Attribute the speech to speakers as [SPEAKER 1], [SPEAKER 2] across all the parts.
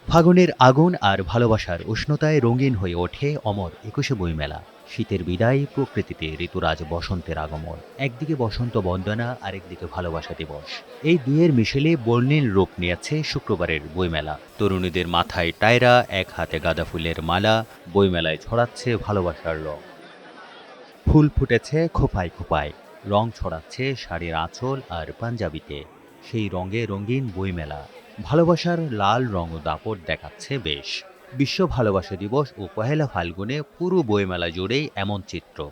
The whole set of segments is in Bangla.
[SPEAKER 1] ফাগুনের আগুন আর ভালোবাসার উষ্ণতায় রঙিন হয়ে ওঠে অমর একুশে বইমেলা। শীতের বিদায়, প্রকৃতিতে ঋতুরাজ বসন্তের আগমন। একদিকে বসন্ত বন্দনা, আরেকদিকে ভালোবাসা দিবস। এই দুয়ের মিশেলে বর্ণিল রূপ নিয়েছে শুক্রবারের বইমেলা। তরুণীদের মাথায় টায়রা, এক হাতে গাঁদা ফুলের মালা, বইমেলায় ছড়াচ্ছে ভালোবাসার রং। ফুল ফুটেছে খোপায় খোপায়, রং ছড়াচ্ছে শাড়ির আঁচল আর পাঞ্জাবিতে। সেই রঙে রঙিন বইমেলা। ভালোবাসার লাল রং ও দাপট দেখাচ্ছে বেশ। বিশ্ব ভালোবাসা দিবস ও পহেলা ফাল্গুনে পুরো বইমেলা জুড়েই এমন চিত্র।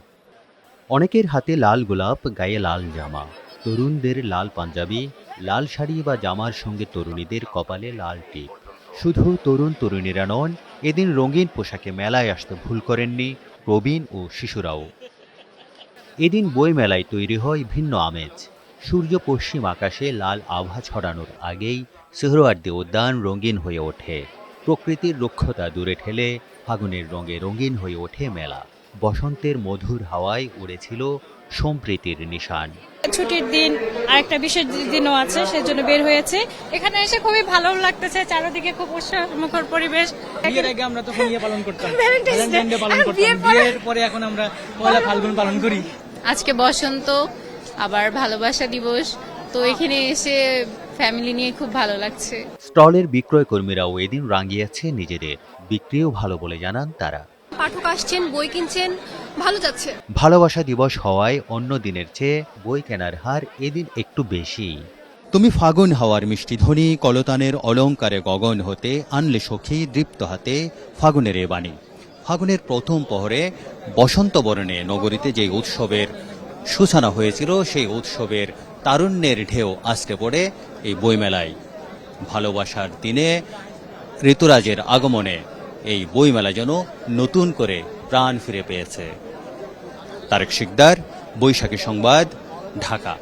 [SPEAKER 1] অনেকের হাতে লাল গোলাপ, গায়ে লাল জামা। তরুণদের লাল পাঞ্জাবি, লাল শাড়ি বা জামার সঙ্গে তরুণীদের কপালে লাল টিপ। শুধু তরুণ তরুণীরা নন, এদিন রঙিন পোশাকে মেলায় আসতে ভুল করেননি প্রবীণ ও শিশুরাও। এদিন বইমেলায় তৈরি হয় ভিন্ন আমেজ। সূর্য পশ্চিম আকাশে লাল আভা ছড়ানোর আগেই সোহরাওয়ার্দী উদ্যান রঙিন হয়ে ওঠে। প্রকৃতির রুক্ষতা দূরে ঠেলে ফাগুনের রঙে রঙিন হয়ে ওঠে মেলা। বসন্তের মধুর হাওয়ায় উড়েছিল সম্প্রীতির নিশান।
[SPEAKER 2] ছুটির দিন আর একটা বিশেষ দিনও আছে, সেজন্য বের হয়েছে। এখানে এসে খুবই ভালো লাগতেছে, চারিদিকে খুব উৎসবমুখর পরিবেশ।
[SPEAKER 3] বিয়ের আগে আমরা তখন ইয়ে পালন করতাম,
[SPEAKER 2] Valentine's Day
[SPEAKER 3] ভ্যালেন্টাইন ডে পালন করতাম। বিয়ের পরে এখন আমরা পয়লা ফাল্গুন পালন করি।
[SPEAKER 4] আজকে বসন্ত, আবার ভালোবাসা দিবস, তো এখানে এসে ফ্যামিলি নিয়ে খুব ভালো লাগছে।
[SPEAKER 1] স্টলের বিক্রয় কর্মীরাও এদিন রাঙিয়েছে নিজেদের। বিক্রিও ভালো বলে জানান তারা।
[SPEAKER 5] পাঠক আসছেন, বই কিনছেন, ভালো যাচ্ছে।
[SPEAKER 1] ভালোবাসা দিবস হওয়ায় অন্য দিনের চেয়ে বই কেনার হার এদিন একটু বেশি। তুমি ফাগুন হাওয়ার মিষ্টি ধ্বনি, কলতানের অলংকারে গগন হতে আনলে সখী দৃপ্ত হাতে ফাগুনের এ বাণী। ফাগুনের প্রথম প্রহরে বসন্ত বরণে নগরীতে যে উৎসবের সূচনা হয়েছিল, সেই উৎসবের তারুণ্যের ঢেউ আছড়ে পড়ে এই বইমেলায়। ভালোবাসার দিনে ঋতুরাজের আগমনে এই বইমেলা যেন নতুন করে প্রাণ ফিরে পেয়েছে। তারেক শিকদার, বৈশাখী সংবাদ, ঢাকা।